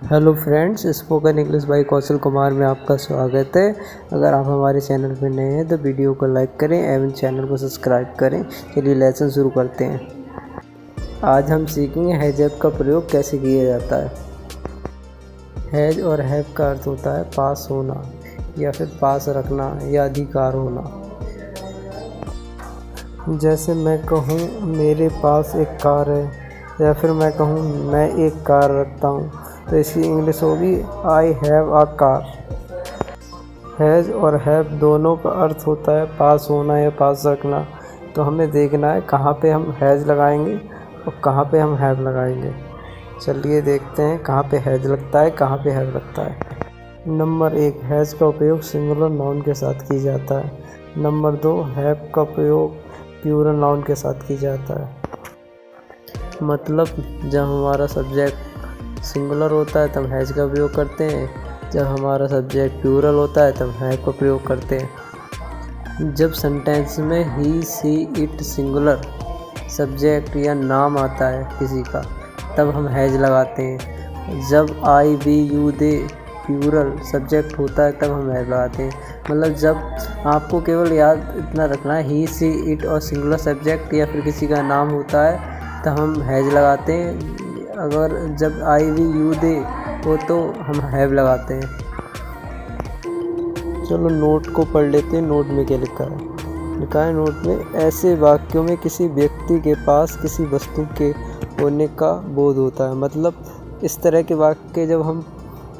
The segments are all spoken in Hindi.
Hello friends, spoken English by Kaushal Kumar में आपका स्वागत है। अगर आप हमारे चैनल पर नए हैं तो वीडियो को लाइक करें एवं चैनल को सब्सक्राइब करें। चलिए लेसन शुरू करते हैं। आज हम सीखेंगे हैज हैव का प्रयोग कैसे किया जाता है। हैज और हैव का अर्थ होता है पास होना या फिर पास रखना या अधिकार होना। जैसे मैं कहूँ मेरे पास एक कार है या फिर मैं कहूँ मैं एक कार रखता हूँ तो इसकी इंग्लिश होगी I have a car. Has और हैव दोनों का अर्थ होता है पास होना या पास रखना। तो हमें देखना है कहाँ पे हम हैज़ लगाएंगे और कहाँ पे हम हैव लगाएंगे। चलिए देखते हैं कहाँ पे हैज़ लगता है, कहाँ पे हैव लगता है। नंबर 1, हैज़ का उपयोग सिंगुलर नाउन के साथ की जाता है। नंबर 2, हैव का प्रयोग प्लूरल नाउन के साथ की जाता है। मतलब जब हमारा सब्जेक्ट सिंगुलर होता है तब हैज़ का प्रयोग करते हैं, जब हमारा सब्जेक्ट प्लूरल होता है तब हैव का प्रयोग करते हैं। जब सेंटेंस में ही सी इट सिंगुलर सब्जेक्ट या नाम आता है किसी का तब हम हैज़ लगाते हैं। जब I we you they plural subject होता है तब हम हैव लगाते हैं। मतलब जब आपको केवल याद इतना रखना है ही सी इट और सिंगुलर सब्जेक्ट या फिर किसी का नाम होता है तब हम हैज़ लगाते हैं। अगर जब आई वी यू दे हो तो हम हैव लगाते हैं। चलो नोट को पढ़ लेते हैं। नोट में क्या लिखा है नोट में ऐसे वाक्यों में किसी व्यक्ति के पास किसी वस्तु के होने का बोध होता है। मतलब इस तरह के वाक्य जब हम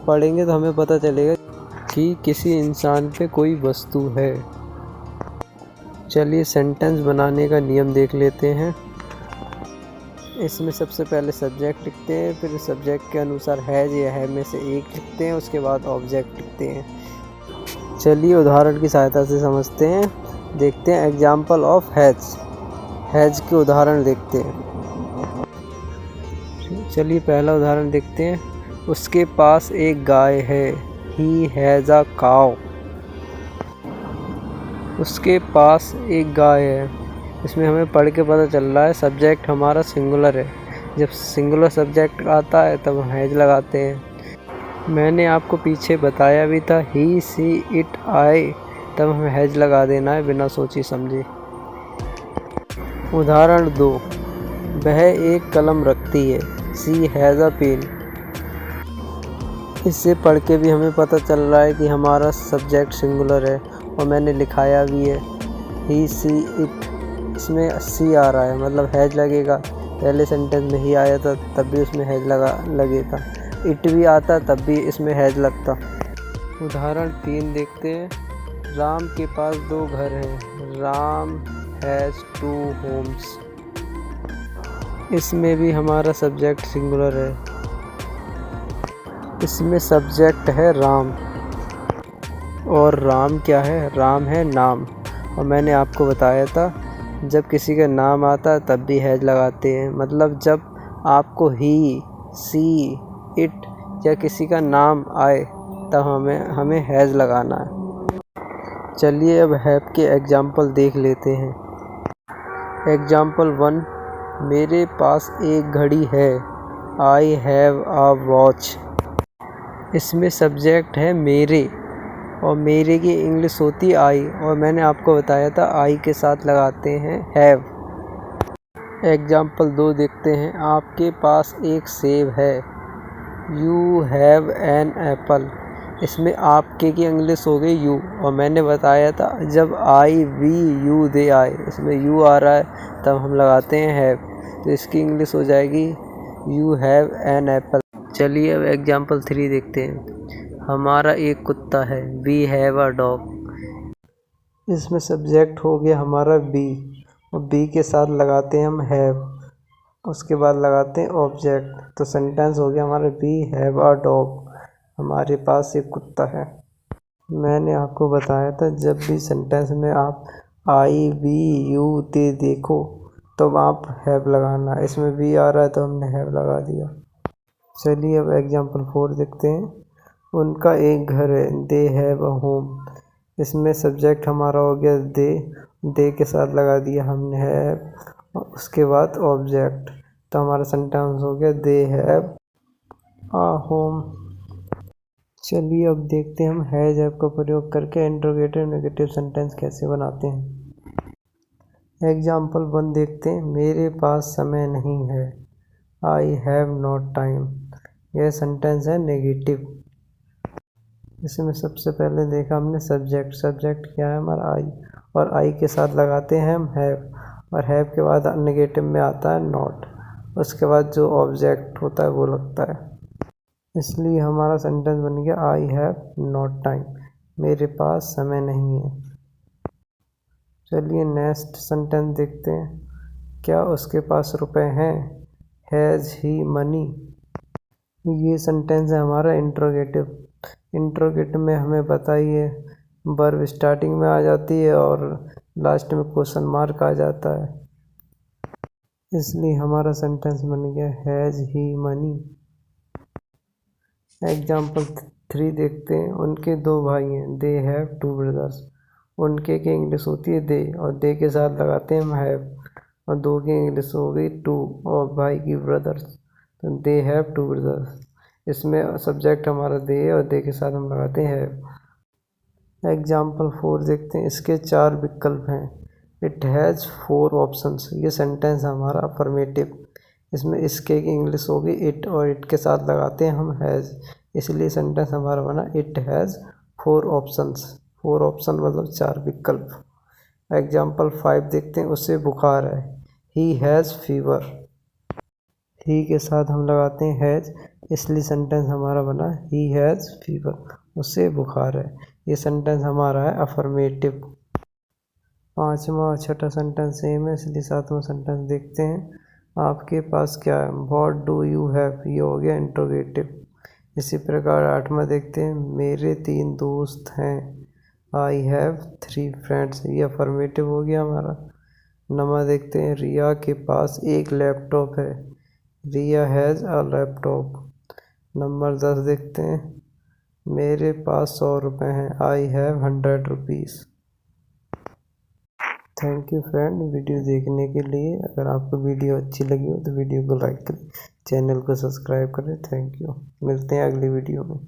पढ़ेंगे तो हमें पता चलेगा कि किसी इंसान पे कोई वस्तु है। चलिए सेंटेंस बनाने का नियम देख लेते हैं। इसमें सबसे पहले सब्जेक्ट लिखते हैं, फिर सब्जेक्ट के अनुसार हैज़ या हैव में से एक लिखते हैं, उसके बाद ऑब्जेक्ट लिखते हैं। चलिए उदाहरण की सहायता से समझते हैं। देखते हैं एग्जाम्पल ऑफ हैज़ के उदाहरण देखते हैं। चलिए पहला उदाहरण देखते हैं। उसके पास एक गाय है। He has a cow. उसके पास एक गाय है। इसमें हमें पढ़ के पता चल रहा है सब्जेक्ट हमारा सिंगुलर है। जब सिंगुलर सब्जेक्ट आता है तब हम हैज़ लगाते हैं। मैंने आपको पीछे बताया भी था ही सी इट आई तब हमें हैज़ लगा देना है बिना सोची समझे। उदाहरण 2, वह एक कलम रखती है। सी हैज़ अ पेन। इससे पढ़ के भी हमें पता चल रहा है कि हमारा सब्जेक्ट सिंगुलर है और मैंने लिखाया भी है ही सी इट। इसमें सी आ रहा है मतलब हैज़ लगेगा। पहले सेंटेंस में ही आया था तब भी उसमें हैज़ लगेगा। इट भी आता तब भी इसमें हैज़ लगता। उदाहरण 3 देखते हैं। राम के पास 2 घर हैं। Ram has 2 homes. इसमें भी हमारा सब्जेक्ट सिंगुलर है। इसमें सब्जेक्ट है राम और राम क्या है? राम है नाम। और मैंने आपको बताया था जब किसी का नाम आता है तब भी हैज़ लगाते हैं। मतलब जब आपको ही सी इट या किसी का नाम आए तब हमें हैज़ लगाना है। चलिए अब हैव के एग्जाम्पल देख लेते हैं। एग्जाम्पल 1, मेरे पास एक घड़ी है। I have a watch. इसमें सब्जेक्ट है मेरे और मेरे की इंग्लिश होती आई और मैंने आपको बताया था आई के साथ लगाते हैं हैव। एग्जाम्पल 2 देखते हैं। आपके पास एक सेब है। You have an apple. इसमें आपके की इंग्लिश हो गई यू और मैंने बताया था जब आई वी यू दे आए इसमें यू आ रहा है तब हम लगाते हैं हैव। तो इसकी इंग्लिश हो जाएगी यू हैव एन एप्पल। चलिए अब एग्जाम्पल 3 देखते हैं। हमारा एक कुत्ता है। We have a dog. इसमें सब्जेक्ट हो गया हमारा बी और बी के साथ लगाते हैं हम हैव, उसके बाद लगाते हैं ऑब्जेक्ट। तो सेंटेंस हो गया हमारा वी हैव अ डॉग। हमारे पास एक कुत्ता है। मैंने आपको बताया था जब भी सेंटेंस में आप आई वी यू दे देखो तो आप हैव लगाना। इसमें वी आ रहा है तो हमने हैव लगा दिया। चलिए अब एग्जाम्पल 4 देखते हैं। उनका एक घर है। They have a home. इसमें सब्जेक्ट हमारा हो गया दे के साथ लगा दिया हमने हैव, उसके बाद ऑब्जेक्ट। तो हमारा सेंटेंस हो गया दे हैव आ होम। चलिए अब देखते हैं हम हैज ऐप का प्रयोग करके इंट्रोगेटिव नेगेटिव सेंटेंस कैसे बनाते हैं। एग्जाम्पल 1 देखते हैं। मेरे पास समय नहीं है। I have not time. यह सेंटेंस है नेगेटिव। इसमें सबसे पहले देखा हमने सब्जेक्ट। सब्जेक्ट क्या है हमारा आई, और आई के साथ लगाते हैं हम हैव, और हैव के बाद नेगेटिव में आता है नॉट। उसके बाद जो ऑब्जेक्ट होता है वो लगता है, इसलिए हमारा सेंटेंस बन गया आई हैव नॉट टाइम। मेरे पास समय नहीं है। चलिए नेक्स्ट सेंटेंस देखते हैं। क्या उसके पास रुपए हैं। Has he money. ये सेंटेंस है हमारा इंट्रोगेटिव। इंट्रोगेटिव में हमें बताइए वर्ब स्टार्टिंग में आ जाती है और लास्ट में क्वेश्चन मार्क आ जाता है, इसलिए हमारा सेंटेंस बन गया हैज़ ही मनी। एग्जाम्पल 3 देखते हैं। उनके 2 भाई हैं। They have 2 brothers. उनके की इंग्लिश होती है दे, और दे के साथ लगाते हैं हम हैव, और 2 की इंग्लिश हो गई 2, और भाई की ब्रदर्स, तो दे हैव 2 ब्रदर्स। इसमें सब्जेक्ट हमारा दे है और दे के साथ हम लगाते हैं हैव। एग्जाम्पल 4 देखते हैं। इसके 4 विकल्प हैं। It has 4 options. ये सेंटेंस हमारा अफर्मेटिव। इसमें इसके की इंग्लिश होगी इट, और इट के साथ लगाते हैं हम हैज़, इसलिए सेंटेंस हमारा बना इट हैज़ 4 ऑप्शंस। 4 ऑप्शन मतलब 4 विकल्प। एग्जाम्पल 5 देखते हैं। उसे बुखार है। He has fever. ही के साथ हम लगाते हैं हैज़, इसलिए सेंटेंस हमारा बना ही हैज़ फीवर। उसे बुखार है। ये सेंटेंस हमारा है अफर्मेटिव। 5वां और छठा सेंटेंस सेम है, इसलिए 7वां सेंटेंस देखते हैं। आपके पास क्या है। What do you have. ये हो गया इंट्रोगेटिव। इसी प्रकार 8वां देखते हैं। मेरे 3 दोस्त हैं। I have 3 friends. ये अफर्मेटिव हो गया हमारा। 9वां देखते हैं। रिया के पास एक लैपटॉप है। रिया हैज़ अ लैपटॉप। नंबर 10 देखते हैं। मेरे पास 100 रुपये हैं। I have 100 rupees. Thank you friend video देखने के लिए। अगर आपको वीडियो अच्छी लगी हो तो वीडियो को लाइक करें, चैनल को सब्सक्राइब करें। Thank you. मिलते हैं अगली वीडियो में।